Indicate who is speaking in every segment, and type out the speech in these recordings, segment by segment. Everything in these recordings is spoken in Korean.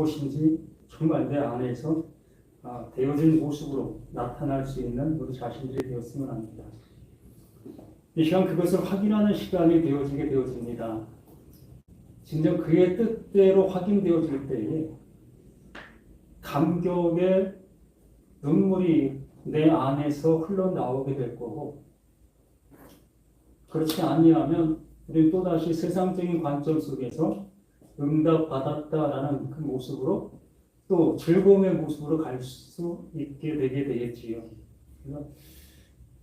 Speaker 1: 무엇인지 정말 내 안에서 되어진 모습으로 나타날 수 있는 우리 자신들이 되었으면 합니다. 이 시간 그것을 확인하는 시간이 되어집니다. 진정 그의 뜻대로 확인되어질 때에 감격의 눈물이 내 안에서 흘러나오게 될 거고, 그렇지 아니하면 우리는 또다시 세상적인 관점 속에서 응답받았다라는 그 모습으로 또 즐거움의 모습으로 갈 수 있게 되게 되겠지요.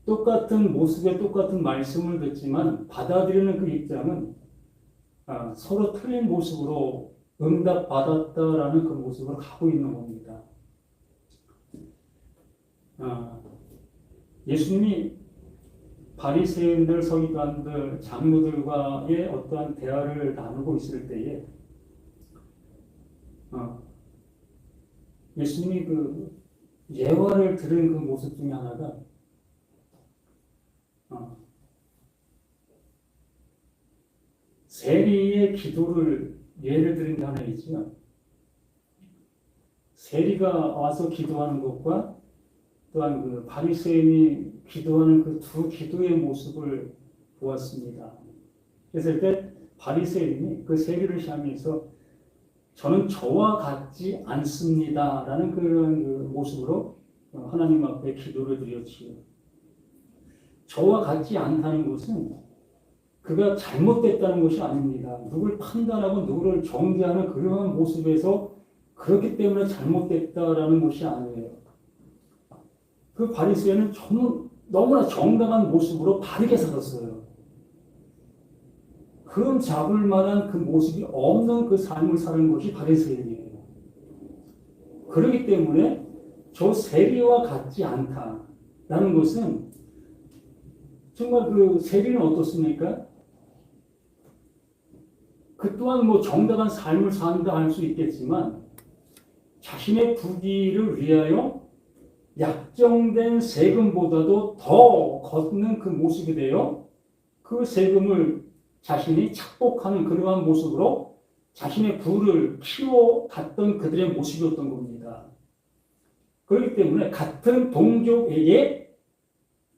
Speaker 1: 똑같은 모습에 똑같은 말씀을 듣지만 받아들이는 그 입장은 서로 틀린 모습으로 응답받았다라는 그 모습으로 가고 있는 겁니다. 예수님이 바리새인들, 서기관들, 장로들과의 어떠한 대화를 나누고 있을 때에 예수님이 그 예화를 들은 그 모습 중에 하나가 세리의 기도를 예를 들은 게 하나 있지만, 세리가 와서 기도하는 것과 또한 그 바리새인이 기도하는 그 두 기도의 모습을 보았습니다. 그랬을 때 바리새인이 그 세리를 향해서 저는 저와 같지 않습니다라는 그런 그 모습으로 하나님 앞에 기도를 드렸지요. 저와 같지 않다는 것은 그가 잘못됐다는 것이 아닙니다. 누굴 판단하고 누구를 정죄하는 그러한 모습에서 그렇기 때문에 잘못됐다라는 것이 아니에요. 그 바리새인은 너무나 정당한 모습으로 바르게 살았어요. 그런 잡을 만한 그 모습이 없는 그 삶을 사는 것이 바리새인이에요. 그렇기 때문에 저 세리와 같지 않다라는 것은 정말 그 세리는 어떻습니까? 그 또한 뭐 정당한 삶을 산다 할 수 있겠지만 자신의 부귀를 위하여 약정된 세금보다도 더 걷는 그 모습이 되어 그 세금을 자신이 착복하는 그러한 모습으로 자신의 부를 키워갔던 그들의 모습이었던 겁니다. 그렇기 때문에 같은 동족에게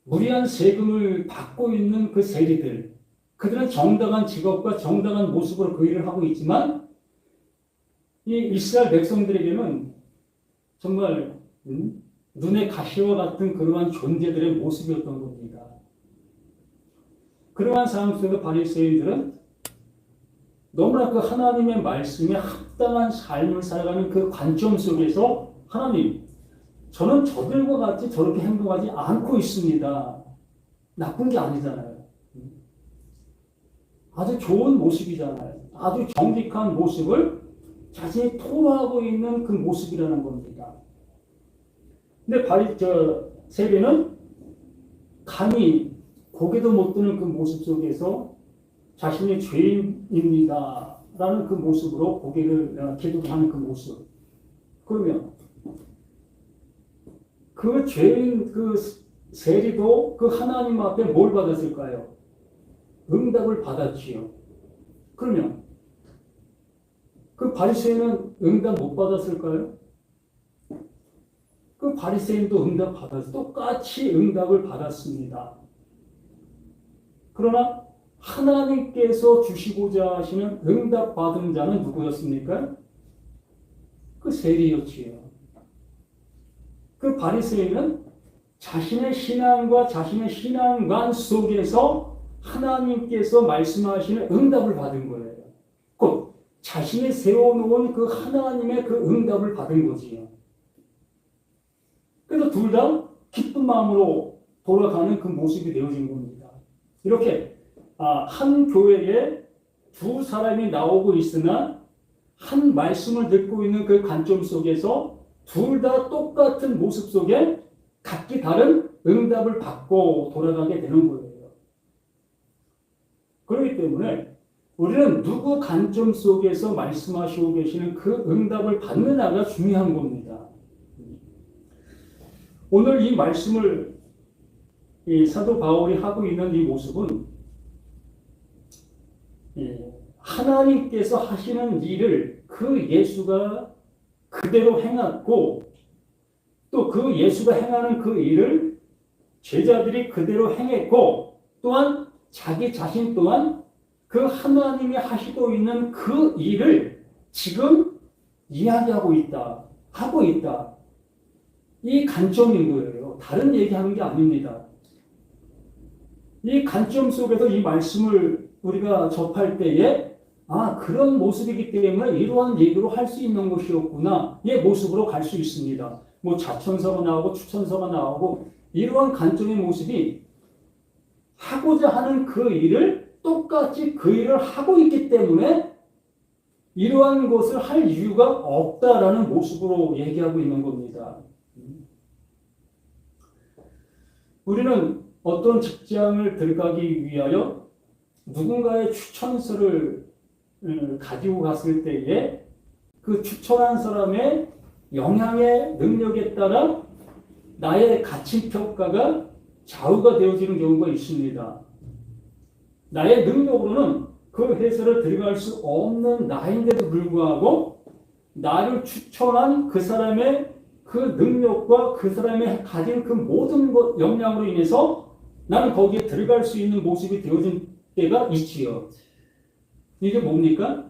Speaker 1: 무리한 세금을 받고 있는 그 세리들, 그들은 정당한 직업과 정당한 모습으로 그 일을 하고 있지만 이 이스라엘 백성들에게는 정말 눈의 가시와 같은 그러한 존재들의 모습이었던 겁니다. 그러한 상황 속에서 바리새인들은 너무나 그 하나님의 말씀에 합당한 삶을 살아가는 그 관점 속에서 하나님, 저는 저들과 같이 저렇게 행동하지 않고 있습니다. 나쁜 게 아니잖아요. 아주 좋은 모습이잖아요. 아주 정직한 모습을 자신이 토로하고 있는 그 모습이라는 겁니다. 근데 세리는 감히 고개도 못 드는 그 모습 속에서 자신이 죄인입니다 라는 그 모습으로 고개를 기도하는 그 모습. 그러면 그 죄인 그 세리도 그 하나님 앞에 뭘 받았을까요? 응답을 받았지요. 그러면 그 바리새인은 응답 못 받았을까요? 그 바리새인도 응답 받았어요. 똑같이 응답을 받았습니다. 그러나 하나님께서 주시고자 하시는 응답 받은 자는 누구였습니까? 그 세리였지요. 그 바리새인은 자신의 신앙과 자신의 신앙관 속에서 하나님께서 말씀하시는 응답을 받은 거예요. 곧 자신이 세워놓은 그 하나님의 그 응답을 받은 거지요. 그래서 둘 다 기쁜 마음으로 돌아가는 그 모습이 되어진 겁니다. 이렇게 한 교회에 두 사람이 나오고 있으나 한 말씀을 듣고 있는 그 관점 속에서 둘 다 똑같은 모습 속에 각기 다른 응답을 받고 돌아가게 되는 거예요. 그렇기 때문에 우리는 누구 관점 속에서 말씀하시고 계시는 그 응답을 받느냐가 중요한 겁니다. 오늘 이 말씀을 이 사도 바울이 하고 있는 이 모습은 하나님께서 하시는 일을 그 예수가 그대로 행했고 또 그 예수가 행하는 그 일을 제자들이 그대로 행했고 또한 자기 자신 또한 그 하나님이 하시고 있는 그 일을 지금 이야기하고 있다. 하고 있다. 이 관점인 거예요. 다른 얘기하는 게 아닙니다. 이 관점 속에서 이 말씀을 우리가 접할 때에 그런 모습이기 때문에 이러한 얘기로 할 수 있는 것이었구나. 이 모습으로 갈 수 있습니다. 뭐 자천서가 나오고 추천서가 나오고 이러한 관점의 모습이 하고자 하는 그 일을 똑같이 그 일을 하고 있기 때문에 이러한 것을 할 이유가 없다라는 모습으로 얘기하고 있는 겁니다. 우리는 어떤 직장을 들어가기 위하여 누군가의 추천서를 가지고 갔을 때에 그 추천한 사람의 영향의 능력에 따라 나의 가치 평가가 좌우가 되어지는 경우가 있습니다. 나의 능력으로는 그 회사를 들어갈 수 없는 나인데도 불구하고 나를 추천한 그 사람의 그 능력과 그 사람의 가진 그 모든 역량으로 인해서 나는 거기에 들어갈 수 있는 모습이 되어진 때가 있지요. 이게 뭡니까?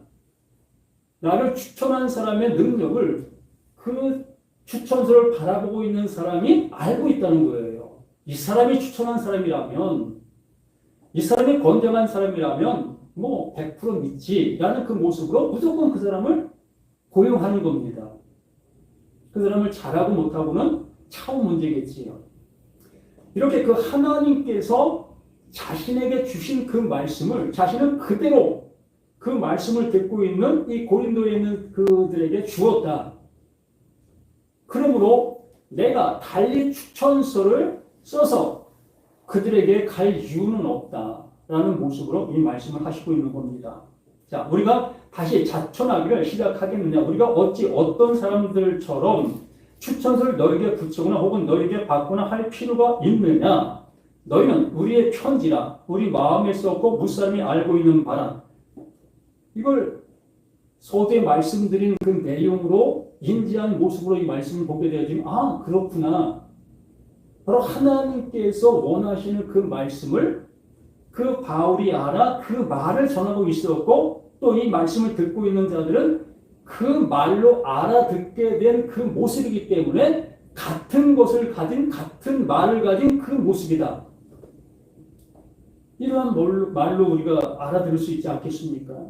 Speaker 1: 나를 추천한 사람의 능력을 그 추천서를 바라보고 있는 사람이 알고 있다는 거예요. 이 사람이 추천한 사람이라면, 이 사람이 건강한 사람이라면 뭐 100% 믿지라는 그 모습으로 무조건 그 사람을 고용하는 겁니다. 그 사람을 잘하고 못하고는 차후 문제겠지요. 이렇게 그 하나님께서 자신에게 주신 그 말씀을 자신은 그대로 그 말씀을 듣고 있는 이 고린도에 있는 그들에게 주었다. 그러므로 내가 달리 추천서를 써서 그들에게 갈 이유는 없다라는 모습으로 이 말씀을 하시고 있는 겁니다. 자, 우리가 다시 자천하기를 시작하겠느냐? 우리가 어찌 어떤 사람들처럼 추천서를 너에게 붙이거나 혹은 너에게 받거나 할 필요가 있느냐? 너희는 우리의 편지라 우리 마음에 썼고 무사람이 알고 있는 바라. 이걸 서두에 말씀드린 그 내용으로 인지한 모습으로 이 말씀을 보게 되어지면 그렇구나. 바로 하나님께서 원하시는 그 말씀을 그 바울이 알아 그 말을 전하고 있었고 또 이 말씀을 듣고 있는 자들은 그 말로 알아듣게 된 그 모습이기 때문에 같은 것을 가진 같은 말을 가진 그 모습이다. 이러한 말로 우리가 알아들을 수 있지 않겠습니까?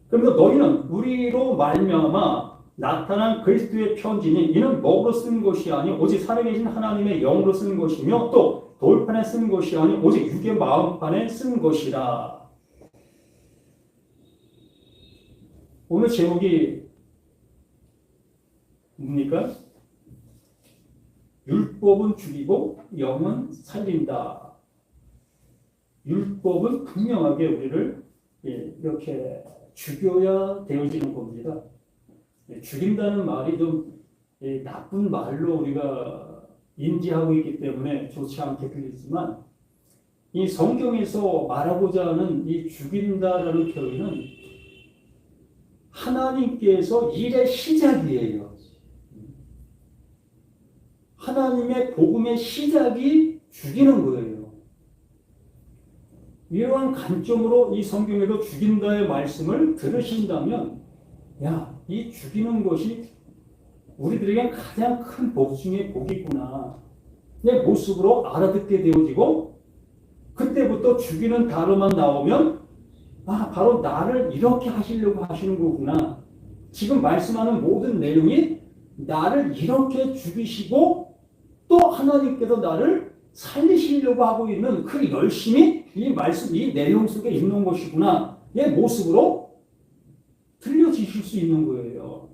Speaker 1: 그러면서 너희는 우리로 말미암아 나타난 그리스도의 편지니 이는 먹으로 쓴 것이 아니 오직 살아계신 하나님의 영으로 쓴 것이며 또 돌판에 쓴 것이 아니 오직 육의 마음판에 쓴 것이라. 오늘 제목이 뭡니까? 율법은 죽이고 영은 살린다. 율법은 분명하게 우리를 이렇게 죽여야 되어지는 겁니다. 죽인다는 말이 좀 나쁜 말로 우리가 인지하고 있기 때문에 좋지 않게 들리지만 이 성경에서 말하고자 하는 이 죽인다라는 표현은 하나님께서 일의 시작이에요. 하나님의 복음의 시작이 죽이는 거예요. 이러한 관점으로 이 성경에도 죽인다의 말씀을 들으신다면 이 죽이는 것이 우리들에겐 가장 큰 복 중의 복이구나. 내 모습으로 알아듣게 되어지고 그때부터 죽이는 단어만 나오면 바로 나를 이렇게 하시려고 하시는 거구나. 지금 말씀하는 모든 내용이 나를 이렇게 죽이시고 또 하나님께서 나를 살리시려고 하고 있는 그 열심이 이 말씀, 이 내용 속에 있는 것이구나. 의 모습으로 들려지실 수 있는 거예요.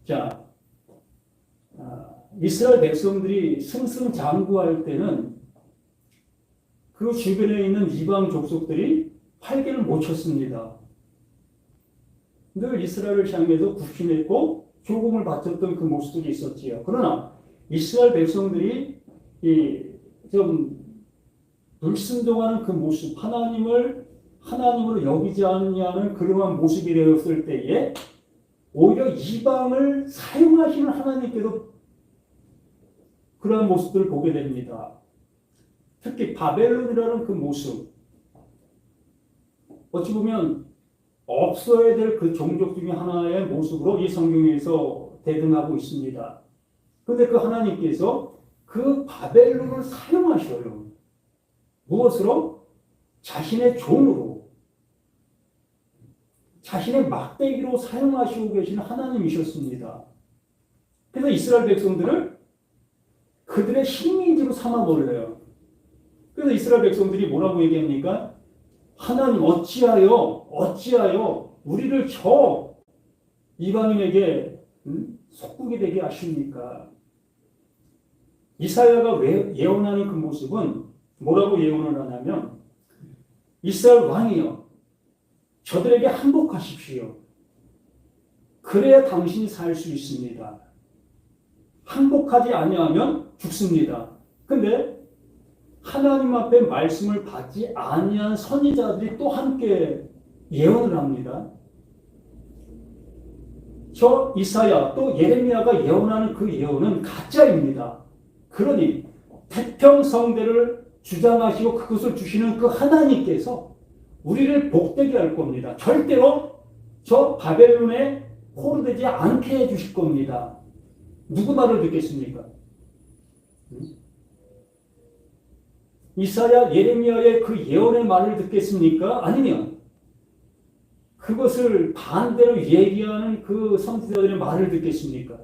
Speaker 1: 자, 이스라엘 백성들이 승승장구할 때는 그 주변에 있는 이방 족속들이 활개를 못 쳤습니다. 늘 이스라엘을 향해서 굽신했고 조공을 바쳤던 그 모습들이 있었지요. 그러나 이스라엘 백성들이 좀 불순종하는 그 모습, 하나님으로 여기지 않느냐는 그러한 모습이 되었을 때에 오히려 이방을 사용하시는 하나님께도 그러한 모습들을 보게 됩니다. 특히 바벨론이라는 그 모습, 어찌 보면 없어야 될 그 종족 중에 하나의 모습으로 이 성경에서 대등하고 있습니다. 그런데 그 하나님께서 그 바벨론을 사용하셔요. 무엇으로? 자신의 종으로, 자신의 막대기로 사용하시고 계시는 하나님이셨습니다. 그래서 이스라엘 백성들을 그들의 식민지로 삼아버려요. 그래서 이스라엘 백성들이 뭐라고 얘기합니까? 하나님 어찌하여 우리를 저 이방인에게 속국이 되게 하십니까? 이사야가 예언하는 그 모습은 뭐라고 예언을 하냐면, 이스라엘 왕이여 저들에게 항복하십시오. 그래야 당신이 살 수 있습니다. 항복하지 아니하면 죽습니다. 근데 하나님 앞에 말씀을 받지 아니한 선지자들이 또 함께 예언을 합니다. 저 이사야 또 예레미야가 예언하는 그 예언은 가짜입니다. 그러니 태평성대를 주장하시고 그것을 주시는 그 하나님께서 우리를 복되게 할 겁니다. 절대로 저 바벨론에 포로되지 않게 해주실 겁니다. 누구 말을 듣겠습니까? 이사야, 예레미야의 그 예언의 말을 듣겠습니까? 아니면 그것을 반대로 얘기하는 그 선지자들의 말을 듣겠습니까?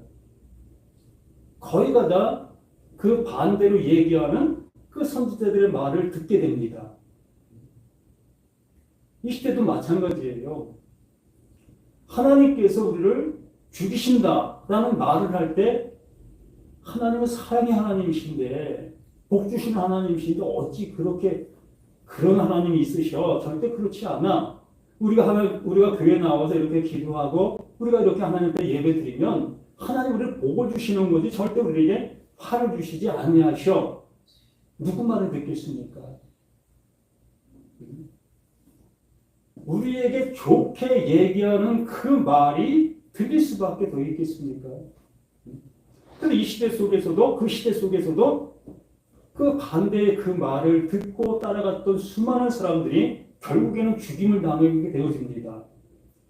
Speaker 1: 거의가 다 그 반대로 얘기하는 그 선지자들의 말을 듣게 됩니다. 이 시대도 마찬가지예요. 하나님께서 우리를 죽이신다라는 말을 할 때 하나님은 사랑의 하나님이신데, 복 주시는 하나님이신데 어찌 그런 하나님이 있으셔? 절대 그렇지 않아. 우리가 교회 나와서 이렇게 기도하고 우리가 이렇게 하나님께 예배드리면 하나님 우리를 복을 주시는 거지 절대 우리에게 화를 주시지 아니하셔. 누구 말을 듣겠습니까? 우리에게 좋게 얘기하는 그 말이 들릴 수밖에 더 있겠습니까? 근데 이 시대 속에서도 그 반대의 그 말을 듣고 따라갔던 수많은 사람들이 결국에는 죽임을 당하게 되어집니다.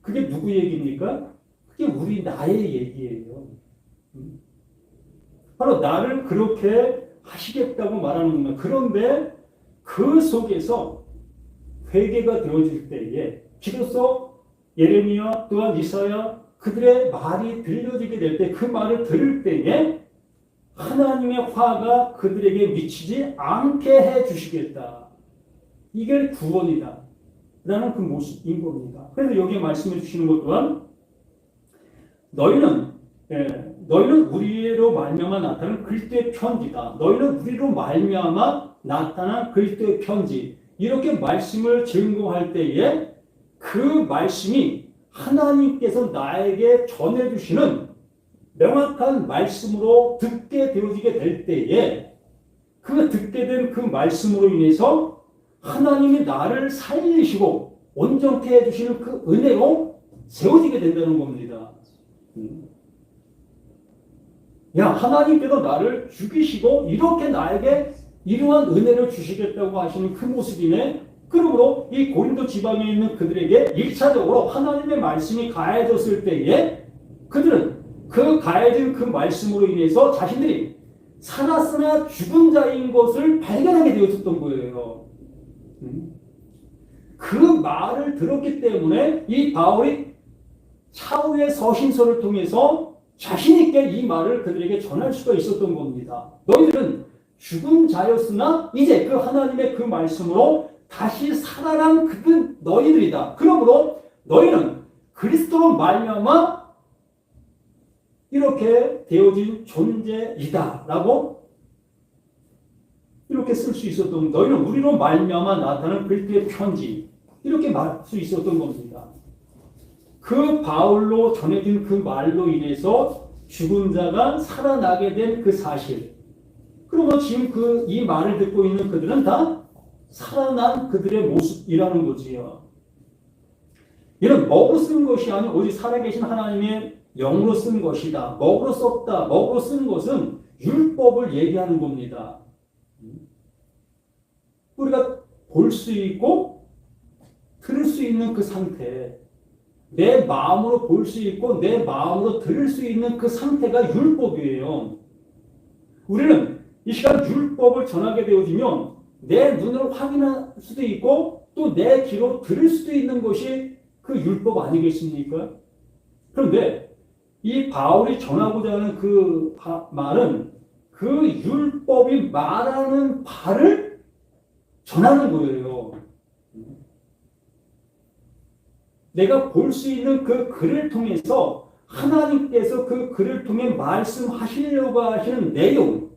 Speaker 1: 그게 누구 얘기입니까? 그게 나의 얘기예요. 바로 나를 그렇게 하시겠다고 말하는 겁니다. 그런데 그 속에서 회개가 되어질 때에 비로소 예레미야 또한 이사야 그들의 말이 들려지게 될 때, 그 말을 들을 때에 하나님의 화가 그들에게 미치지 않게 해주시겠다. 이게 구원이다 라는 그 모습인 겁니다. 그래서 여기에 말씀해 주시는 것 또한 너희는 우리로 말미암아 나타난 그리스도의 편지다. 너희는 우리로 말미암아 나타난 그리스도의 편지. 이렇게 말씀을 증거할 때에 그 말씀이 하나님께서 나에게 전해주시는 명확한 말씀으로 듣게 되어지게 될 때에 그 듣게 된 그 말씀으로 인해서 하나님이 나를 살리시고 온전케 해주시는 그 은혜로 세워지게 된다는 겁니다. 하나님께서 나를 죽이시고 이렇게 나에게 이러한 은혜를 주시겠다고 하시는 그 모습이네. 그러므로 이 고린도 지방에 있는 그들에게 1차적으로 하나님의 말씀이 가해졌을 때에 그들은 그 가해진 그 말씀으로 인해서 자신들이 살았으나 죽은 자인 것을 발견하게 되었던 거예요. 그 말을 들었기 때문에 이 바울이 차후의 서신서를 통해서 자신있게 이 말을 그들에게 전할 수가 있었던 겁니다. 너희들은 죽은 자였으나 이제 그 하나님의 그 말씀으로 다시 살아난 그들 너희들이다. 그러므로 너희는 그리스도로 말미암아 이렇게 되어진 존재이다 라고 이렇게 쓸 수 있었던, 너희는 우리로 말미암아 나타난 그리스도의 편지, 이렇게 말할 수 있었던 겁니다. 그 바울로 전해진 그 말로 인해서 죽은 자가 살아나게 된 그 사실. 그러면 지금 이 말을 듣고 있는 그들은 다 살아난 그들의 모습이라는 거지요. 이는 먹으로 쓴 것이 아닌 오직 살아계신 하나님의 영으로 쓴 것이다. 먹으로 썼다. 먹으로 쓴 것은 율법을 얘기하는 겁니다. 우리가 볼 수 있고 들을 수 있는 그 상태, 내 마음으로 볼 수 있고 내 마음으로 들을 수 있는 그 상태가 율법이에요. 우리는 이 시간 율법을 전하게 되어지면 내 눈으로 확인할 수도 있고 또 내 귀로 들을 수도 있는 것이 그 율법 아니겠습니까? 그런데 이 바울이 전하고자 하는 그 말은 그 율법이 말하는 바를 전하는 거예요. 내가 볼 수 있는 그 글을 통해서 하나님께서 그 글을 통해 말씀하시려고 하시는 내용,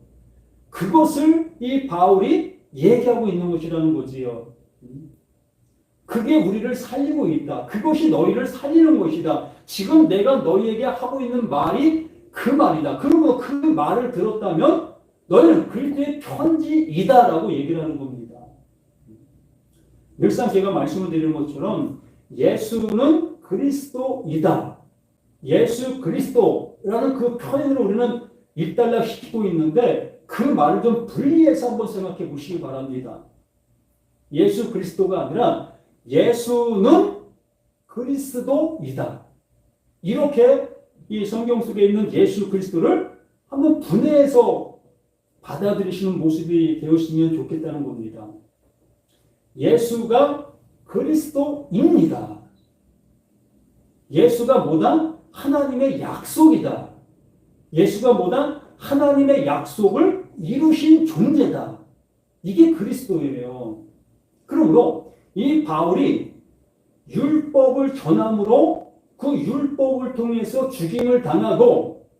Speaker 1: 그것을 이 바울이 얘기하고 있는 것이라는 거지요. 그게 우리를 살리고 있다. 그것이 너희를 살리는 것이다. 지금 내가 너희에게 하고 있는 말이 그 말이다. 그리고 그 말을 들었다면 너희는 그리스도의 편지이다라고 얘기를 하는 겁니다. 늘상 제가 말씀을 드리는 것처럼 예수는 그리스도이다. 예수 그리스도라는 그 표현을 우리는 일단락시키고 있는데 그 말을 좀 분리해서 한번 생각해 보시기 바랍니다. 예수 그리스도가 아니라 예수는 그리스도이다. 이렇게 이 성경 속에 있는 예수 그리스도를 한번 분해해서 받아들이시는 모습이 되었으면 좋겠다는 겁니다. 예수가 그리스도입니다. 예수가 뭐다? 하나님의 약속이다. 예수가 뭐다? 하나님의 약속을 이루신 존재다. 이게 그리스도예요. 그러므로 이 바울이 율법을 전함으로 그 율법을 통해서 죽임을 당하고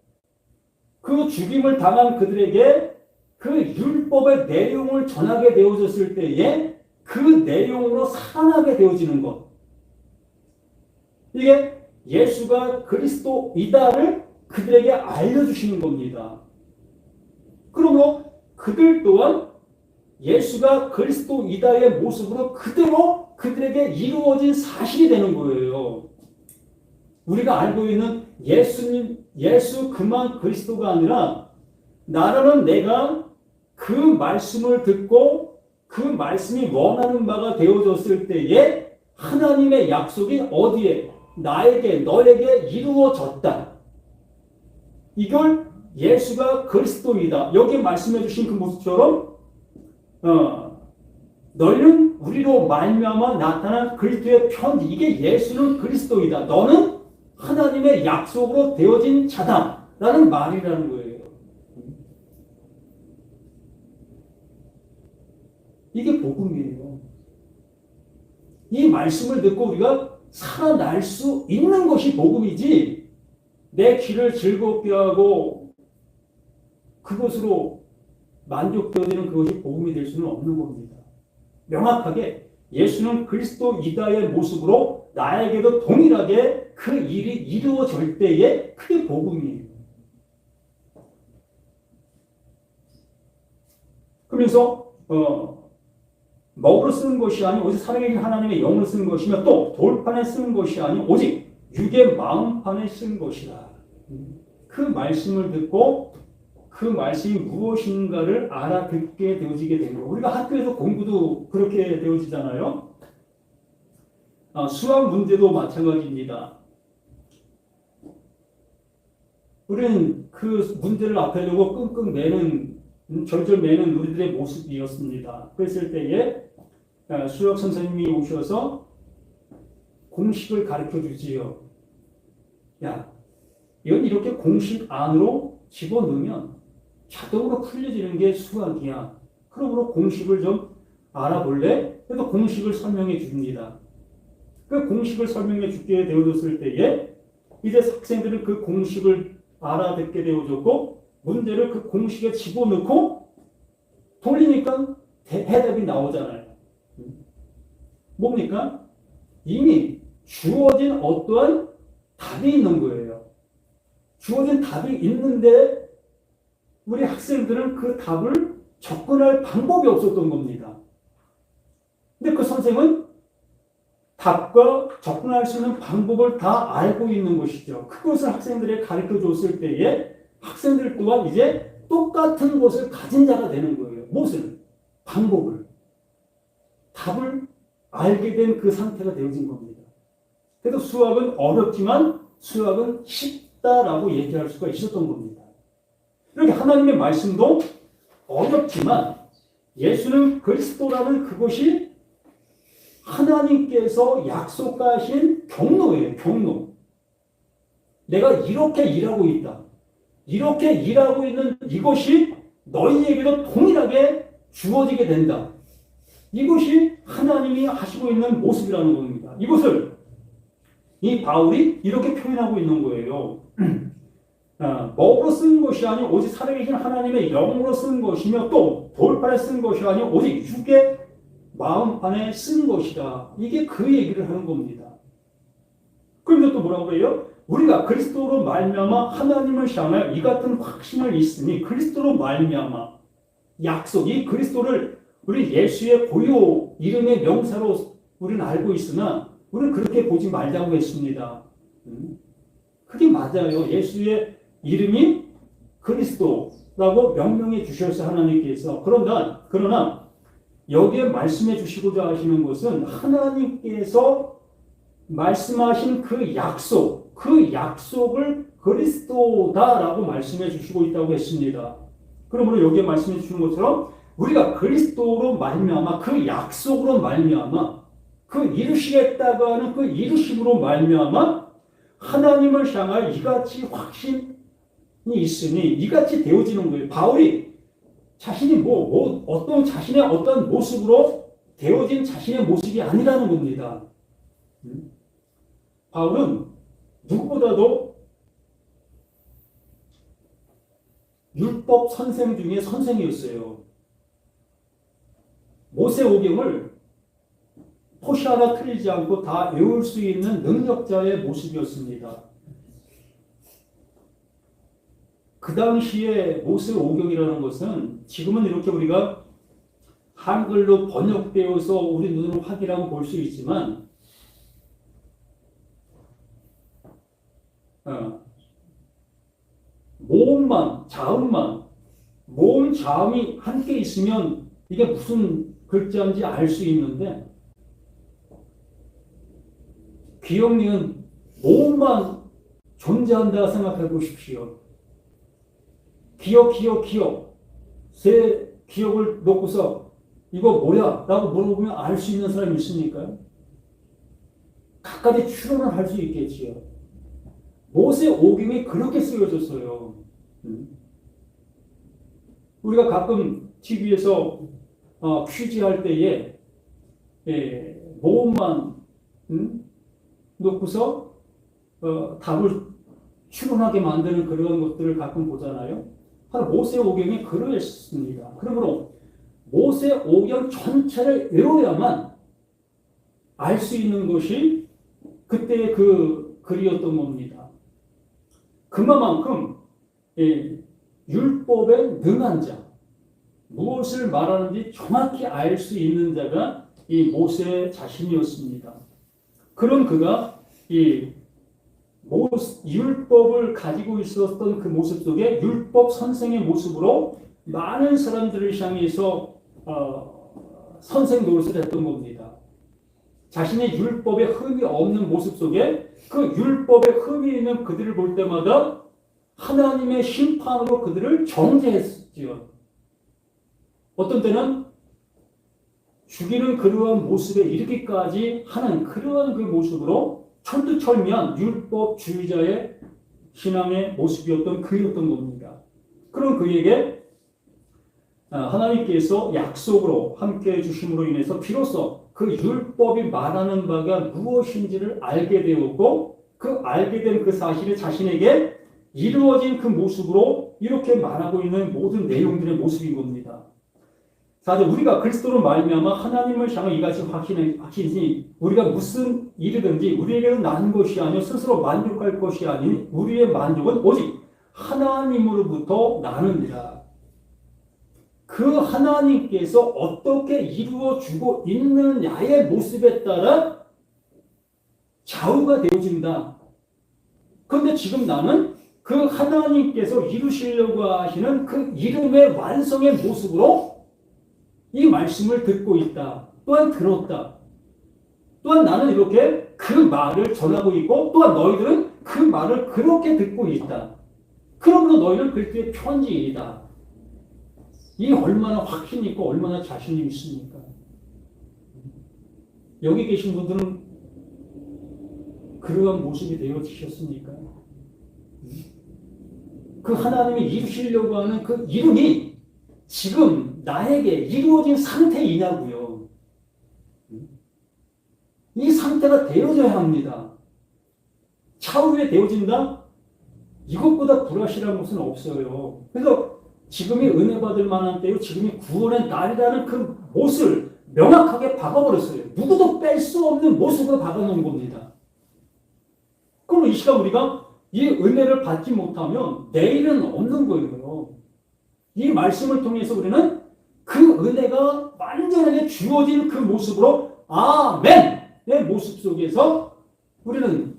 Speaker 1: 그 죽임을 당한 그들에게 그 율법의 내용을 전하게 되어졌을 때에 그 내용으로 살아나게 되어지는 것. 이게 예수가 그리스도이다를 그들에게 알려주시는 겁니다. 그러므로 그들 또한 예수가 그리스도이다의 모습으로 그대로 그들에게 이루어진 사실이 되는 거예요. 우리가 알고 있는 예수 그만 그리스도가 아니라 나라는 내가 그 말씀을 듣고 그 말씀이 원하는 바가 되어졌을 때에 하나님의 약속이 어디에? 나에게, 너에게 이루어졌다. 이걸 예수가 그리스도이다. 여기 말씀해 주신 그 모습처럼 너희는 우리로 말미암아 나타난 그리스도의 편지. 이게 예수는 그리스도이다. 너는 하나님의 약속으로 되어진 자다. 라는 말이라는 거예요. 이게 복음이에요. 이 말씀을 듣고 우리가 살아날 수 있는 것이 복음이지 내 귀를 즐겁게 하고 그것으로 만족되어지는 그것이 복음이 될 수는 없는 겁니다. 명확하게 예수는 그리스도이다의 모습으로 나에게도 동일하게 그 일이 이루어질 때에 그게 복음이에요. 그러면서 먹으로 쓰는 것이 아니고 오직 살아계신 하나님의 영으로 쓰는 것이며 또 돌판에 쓰는 것이 아니고 오직 육의 마음판에 쓴 것이다. 그 말씀을 듣고 그 말씀이 무엇인가를 알아듣게 되어지게 되는 거예요. 우리가 학교에서 공부도 그렇게 되어지잖아요. 수학 문제도 마찬가지입니다. 우리는 그 문제를 앞에두고 끙끙 매는 절절 매는 우리들의 모습이었습니다. 그랬을 때에 수학 선생님이 오셔서 공식을 가르쳐 주지요. 야, 이건 이렇게 공식 안으로 집어넣으면 자동으로 풀려지는 게 수학이야. 그러므로 공식을 좀 알아볼래? 그래서 공식을 설명해 줍니다. 그 공식을 설명해 주게 되어졌을 때에 이제 학생들은 그 공식을 알아듣게 되어졌고 문제를 그 공식에 집어넣고 돌리니까 해답이 나오잖아요. 뭡니까? 이미 주어진 어떠한 답이 있는 거예요. 주어진 답이 있는데 우리 학생들은 그 답을 접근할 방법이 없었던 겁니다. 선생은 답과 접근할 수 있는 방법을 다 알고 있는 것이죠. 그것을 학생들에게 가르쳐 줬을 때에 학생들 또한 이제 똑같은 것을 가진 자가 되는 거예요. 무엇을? 방법을. 답을 알게 된 그 상태가 되어진 겁니다. 그래서 수학은 어렵지만 수학은 쉽다라고 얘기할 수가 있었던 겁니다. 이렇게 하나님의 말씀도 어렵지만 예수는 그리스도라는 그것이 하나님께서 약속하신 경로예요. 경로. 내가 이렇게 일하고 있다. 이렇게 일하고 있는 이것이 너희에게도 동일하게 주어지게 된다. 이것이 하나님이 하시고 있는 모습이라는 겁니다. 이것을 이 바울이 이렇게 표현하고 있는 거예요. 먹으로 쓴 것이 아니 오직 살아계신 하나님의 영으로 쓴 것이며 또 돌판에 쓴 것이 아니 오직 육의 마음판에 쓴 것이다. 이게 그 얘기를 하는 겁니다. 그런데 또 뭐라고 그래요? 우리가 그리스도로 말미암아 하나님을 향하여 이 같은 확신을 있으니 그리스도로 말미암아 약속, 이 그리스도를 우리 예수의 고유 이름의 명사로 우리는 알고 있으나 우리는 그렇게 보지 말자고 했습니다. 그게 맞아요. 예수의 이름이 그리스도라고 명명해 주셨어요. 하나님께서. 그러나 여기에 말씀해 주시고자 하시는 것은 하나님께서 말씀하신 그 약속을 그리스도다라고 말씀해 주시고 있다고 했습니다. 그러므로 여기에 말씀해 주시는 것처럼 우리가 그리스도로 말미암아 그 약속으로 말미암아 그 이루시겠다고 하는 그 이루심으로 말미암아 하나님을 향하여 이같이 확신이 있으니 이같이 되어지는 거예요. 바울이 자신이 자신의 어떤 모습으로 되어진 자신의 모습이 아니라는 겁니다. 바울은 누구보다도 율법 선생 중에 선생이었어요. 모세오경을 토시 하나 틀리지 않고 다 외울 수 있는 능력자의 모습이었습니다. 그 당시에 모세오경이라는 것은 지금은 이렇게 우리가 한글로 번역되어서 우리 눈으로 확인하고 볼 수 있지만 모음만, 자음만, 모음, 자음이 함께 있으면 이게 무슨 글자인지 알 수 있는데 기억니은 모음만 존재한다 생각해 보십시오. 기억. 세 기억을 놓고서 이거 뭐야? 라고 물어보면 알 수 있는 사람이 있습니까? 각각의 추론을 할 수 있겠지요. 모세오경이 그렇게 쓰여졌어요. 우리가 가끔 TV에서 퀴즈 할 때에 모음만 놓고서 답을 추론하게 만드는 그런 것들을 가끔 보잖아요. 바로 모세오경이 그러했습니다. 그러므로 모세오경 전체를 외워야만 알 수 있는 것이 그때의 그 글이었던 겁니다. 그만큼 율법에 능한 자, 무엇을 말하는지 정확히 알 수 있는 자가 이 모세 자신이었습니다. 그런 그가 이 율법을 가지고 있었던 그 모습 속에 율법 선생의 모습으로 많은 사람들을 향해서 선생 노릇을 했던 겁니다. 자신의 율법에 흠이 없는 모습 속에 그 율법에 흠이 있는 그들을 볼 때마다 하나님의 심판으로 그들을 정죄했지요. 어떤 때는 죽이는 그러한 모습에 이르기까지 하는 그러한 그 모습으로 철두철미한 율법주의자의 신앙의 모습이었던 그였던 겁니다. 그런 그에게 하나님께서 약속으로 함께해 주심으로 인해서 비로소 그 율법이 말하는 바가 무엇인지를 알게 되었고 그 알게 된 그 사실이 자신에게 이루어진 그 모습으로 이렇게 말하고 있는 모든 내용들의 모습인 겁니다. 사실 우리가 그리스도로 말미암아 하나님을 향해 이같이 확신이 우리가 무슨 일이든지 우리에게는 난 것이 아니요 스스로 만족할 것이 아닌 우리의 만족은 오직 하나님으로부터 나느니라. 그 하나님께서 어떻게 이루어주고 있느냐의 모습에 따라 좌우가 되어진다. 그런데 지금 나는 그 하나님께서 이루시려고 하시는 그 이름의 완성의 모습으로 이 말씀을 듣고 있다. 또한 들었다. 또한 나는 이렇게 그 말을 전하고 있고 또한 너희들은 그 말을 그렇게 듣고 있다. 그러므로 너희는 그리스도의 편지이다. 이 얼마나 확신이 있고 얼마나 자신이 있습니까? 여기 계신 분들은 그러한 모습이 되어지셨습니까? 그 하나님이 이루시려고 하는 그 이름이 지금 나에게 이루어진 상태이냐고요. 이 상태가 되어져야 합니다. 차후에 되어진다? 이것보다 불확실한 것은 없어요. 그래서 지금이 은혜 받을 만한 때요, 지금이 구원의 날이라는 그 못을 명확하게 박아버렸어요. 누구도 뺄 수 없는 모습을 박아놓은 겁니다. 그럼 이 시간 우리가 이 은혜를 받지 못하면 내일은 없는 거예요. 이 말씀을 통해서 우리는 그 은혜가 완전하게 주어진 그 모습으로 아멘의 모습 속에서 우리는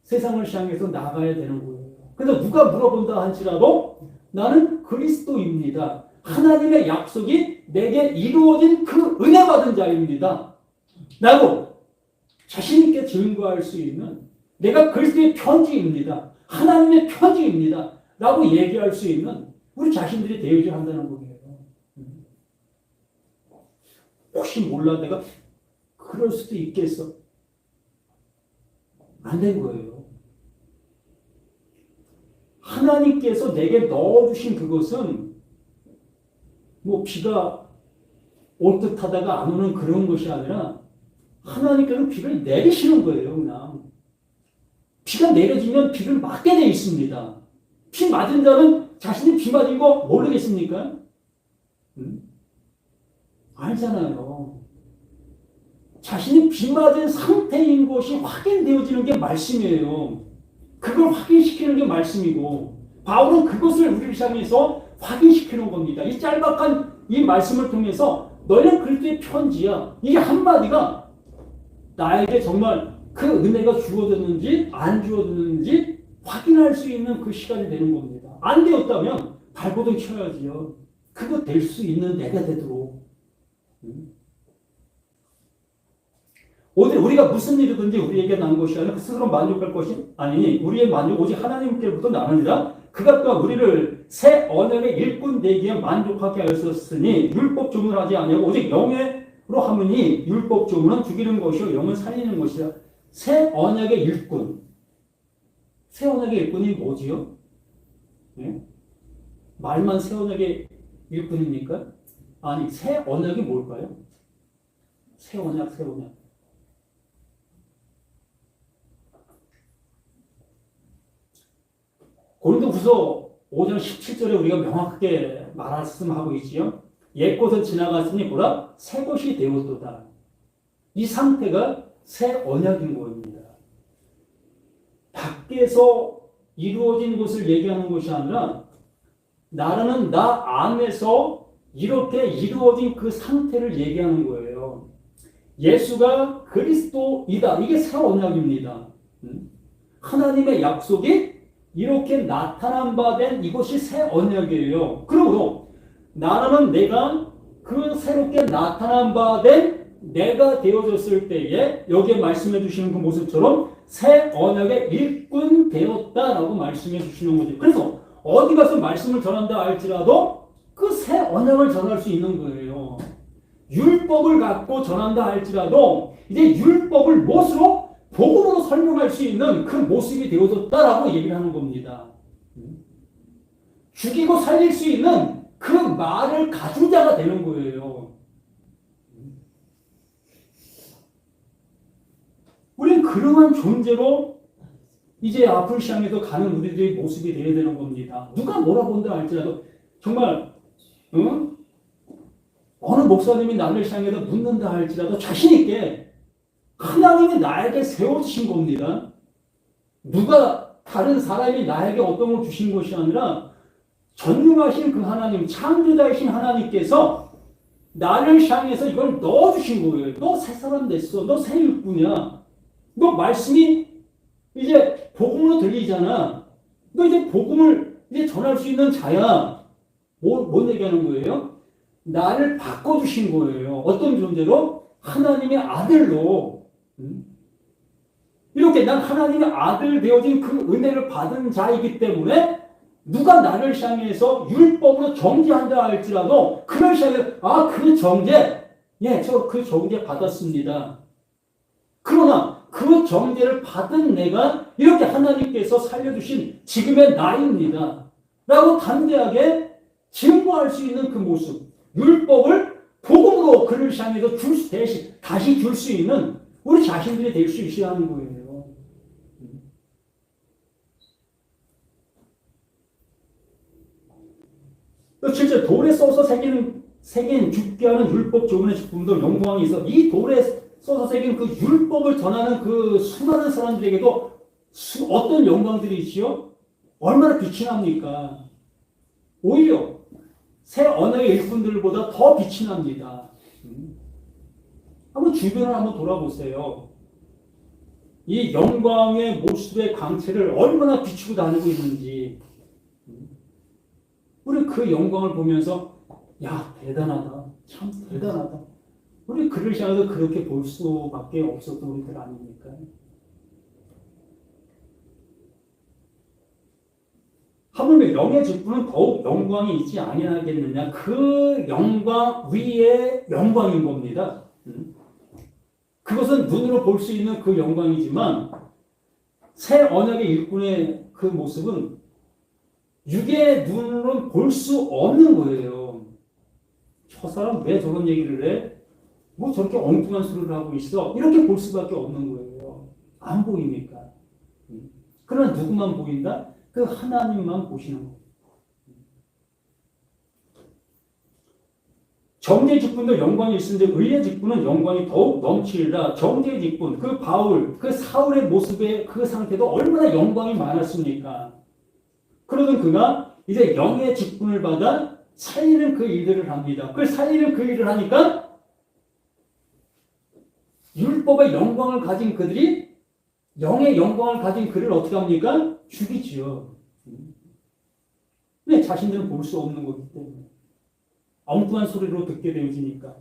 Speaker 1: 세상을 향해서 나가야 되는 거예요. 그래서 누가 물어본다 할지라도 나는 그리스도입니다. 하나님의 약속이 내게 이루어진 그 은혜 받은 자입니다. 라고 자신 있게 증거할 수 있는 내가 그리스도의 편지입니다. 하나님의 편지입니다. 라고 얘기할 수 있는 우리 자신들이 되어야 한다는 거예요. 혹시 몰라 내가 그럴 수도 있겠어. 안 된 거예요. 하나님께서 내게 넣어주신 그것은 뭐 비가 올 듯 하다가 안 오는 그런 것이 아니라 하나님께서는 비를 내리시는 거예요. 그냥 비가 내려지면 비를 맞게 돼 있습니다. 비 맞은 자는 자신이 비 맞은 거 모르겠습니까? 알잖아요. 자신이 비 맞은 상태인 것이 확인되어지는 게 말씀이에요. 그걸 확인시키는 게 말씀이고 바울은 그것을 우리를 향해서 확인시키는 겁니다. 이 짤막한 이 말씀을 통해서 너희는 그리스도의 편지야. 이 한마디가 나에게 정말 그 은혜가 주어졌는지 안 주어졌는지 확인할 수 있는 그 시간이 되는 겁니다. 안 되었다면 발버둥 쳐야지요. 그거 될 수 있는 내가 되도록. 오늘 우리가 무슨 일이든지 우리에게 난 것이 아니라 스스로 만족할 것이 아니니 우리의 만족 오직 하나님께로부터 나느니라. 그가 또한 우리를 새 언약의 일꾼 되기에 만족하게 하였으니 율법 조문을 하지 아니하고 오직 영으로 하느니 율법 조문은 죽이는 것이요 영은 살리는 것이라. 새 언약의 일꾼. 새 언약의 일꾼이 뭐지요? 네? 말만 새 언약의 일꾼입니까? 아니 새 언약이 뭘까요? 새 언약, 새 언약. 고린도후서 5장 17절에 우리가 명확하게 말씀하고 있지요. 옛것은 지나갔으니 뭐라? 새 것이 되었도다. 이 상태가 새 언약인 것입니다. 밖에서 이루어진 것을 얘기하는 것이 아니라 나라는 나 안에서 이렇게 이루어진 그 상태를 얘기하는 거예요. 예수가 그리스도이다. 이게 새 언약입니다. 하나님의 약속이 이렇게 나타난 바 된 이것이 새 언약이에요. 그러므로 나라는 내가 그 새롭게 나타난 바 된 내가 되어졌을 때에 여기에 말씀해 주시는 그 모습처럼 새 언약의 일꾼 되었다라고 말씀해 주시는 거죠. 그래서 어디 가서 말씀을 전한다 할지라도 그 새 언약을 전할 수 있는 거예요. 율법을 갖고 전한다 할지라도 이제 율법을 무엇으로? 복음으로 설명할 수 있는 그 모습이 되어졌다라고 얘기를 하는 겁니다. 죽이고 살릴 수 있는 그 말을 가진 자가 되는 거예요. 우리는 그러한 존재로 이제 앞을 향해서 가는 우리들의 모습이 되어야 되는 겁니다. 누가 뭐라 본다 할지라도 정말 어느 목사님이 나를 향해서 묻는다 할지라도 자신 있게 하나님이 나에게 세워주신 겁니다. 누가 다른 사람이 나에게 어떤 걸 주신 것이 아니라 전능하신 그 하나님, 창조자이신 하나님께서 나를 향해서 이걸 넣어주신 거예요. 너 새 사람 됐어. 너 새 일꾼이야. 너 말씀이 이제 복음으로 들리잖아. 너 이제 복음을 이제 전할 수 있는 자야. 뭔 얘기하는 거예요? 나를 바꿔주신 거예요. 어떤 존재로? 하나님의 아들로. 이렇게 난 하나님의 아들 되어진 그 은혜를 받은 자이기 때문에 누가 나를 향해서 율법으로 정죄한다 할지라도 그를 향해서 그 정죄, 저 그 정죄 받았습니다. 그러나 그 정죄를 받은 내가 이렇게 하나님께서 살려주신 지금의 나입니다. 라고 담대하게 증거할 수 있는 그 모습, 율법을 복음으로 그를 향해서 다시 줄 수 있는 우리 자신들이 될 수 있어야 하는 거예요. 실제 돌에 써서 새긴 죽게 하는 율법 조문의 직분도 영광이 있어. 이 돌에 써서 새긴 그 율법을 전하는 그 수많은 사람들에게도 어떤 영광들이 있지요? 얼마나 빛이 납니까? 오히려 새 언어의 일꾼들보다 더 빛이 납니다. 한번 주변을 한번 돌아보세요. 이 영광의 모습의 광채를 얼마나 비추고 다니고 있는지. 우리 그 영광을 보면서 대단하다. 참 대단하다. 우리 그를 향해서 그렇게 볼 수밖에 없었던 우리들 아닙니까? 하물며 영의 직분은 더욱 영광이 있지 아니하겠느냐. 그 영광 위에 영광인 겁니다. 그것은 눈으로 볼 수 있는 그 영광이지만 새 언약의 일꾼의 그 모습은 육의 눈으로는 볼 수 없는 거예요. 저 사람 왜 저런 얘기를 해? 뭐 저렇게 엉뚱한 소리를 하고 있어? 이렇게 볼 수밖에 없는 거예요. 안 보이니까. 그러나 누구만 보인다? 그 하나님만 보시는 거예요. 정죄의 직분도 영광이 있는데 의의 직분은 영광이 더욱 넘치리라. 정죄의 직분, 그 바울, 그 사울의 모습의 그 상태도 얼마나 영광이 많았습니까? 그러던 그가 이제 영의 직분을 받아 살리는 그 일들을 합니다. 그 살리는 그 일을 하니까 율법의 영광을 가진 그들이 영의 영광을 가진 그를 어떻게 합니까? 죽이지요. 왜? 자신들은 볼 수 없는 거기 때문에. 엉뚱한 소리로 듣게 되어지니까.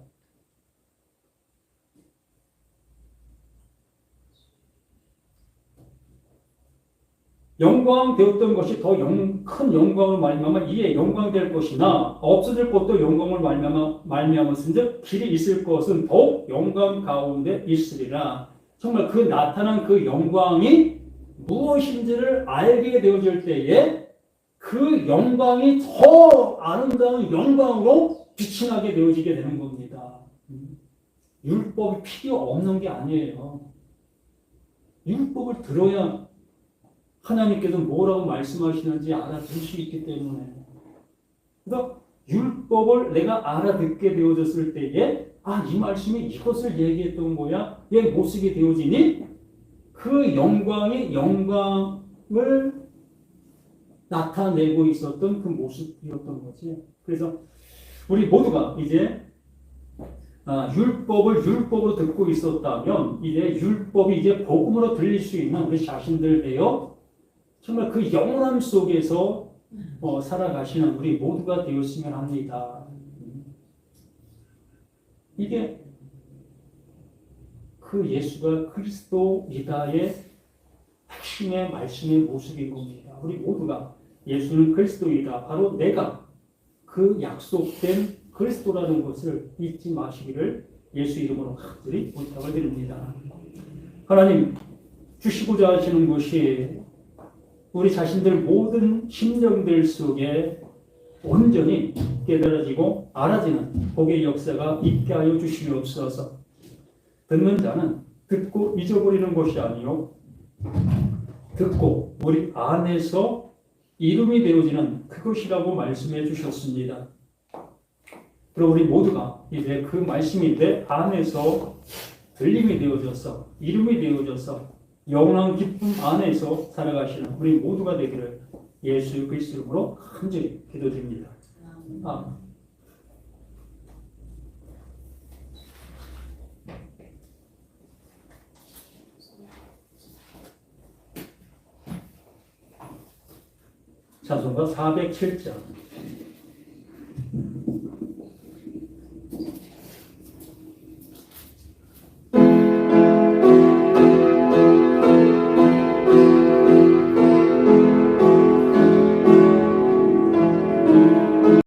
Speaker 1: 영광 되었던 것이 더 큰 영광을 말미암아 이에 영광될 것이나 없어질 것도 영광을 말미암았은즉 길이 있을 것은 더욱 영광 가운데 있으리라. 정말 그 나타난 그 영광이 무엇인지를 알게 되어질 때에 그 영광이 더 아름다운 영광으로 빛이 나게 되어지게 되는 겁니다. 율법이 필요 없는 게 아니에요. 율법을 들어야 하나님께서 뭐라고 말씀하시는지 알아들 수 있기 때문에. 그래서 율법을 내가 알아듣게 되어졌을 때에 이 말씀이 이것을 얘기했던 거야. 얘 모습이 되어지니 그 영광이 영광을 나타내고 있었던 그 모습이었던 거지. 그래서 우리 모두가 이제 율법으로 듣고 있었다면 이제 율법이 이제 복음으로 들릴 수 있는 우리 자신들 되어 정말 그 영원함 속에서 살아가시는 우리 모두가 되었으면 합니다. 이게 그 예수가 그리스도이다의 핵심의 말씀의 모습인 겁니다. 우리 모두가 예수는 그리스도이다. 바로 내가 그 약속된 그리스도라는 것을 잊지 마시기를 예수 이름으로 간절히 부탁을 드립니다. 하나님 주시고자 하시는 것이 우리 자신들 모든 심령들 속에 온전히 깨달아지고 알아지는 복의 역사가 있게 하여 주시옵소서. 듣는 자는 듣고 잊어버리는 것이 아니요 듣고 우리 안에서 이름이 되어지는 그것이라고 말씀해 주셨습니다. 그럼 우리 모두가 이제 그 말씀이 내 안에서 들림이 되어져서 이름이 되어져서 영원한 기쁨 안에서 살아가시는 우리 모두가 되기를 예수 그리스도 이름으로 간절히 기도드립니다. 아멘. 찬송가 407장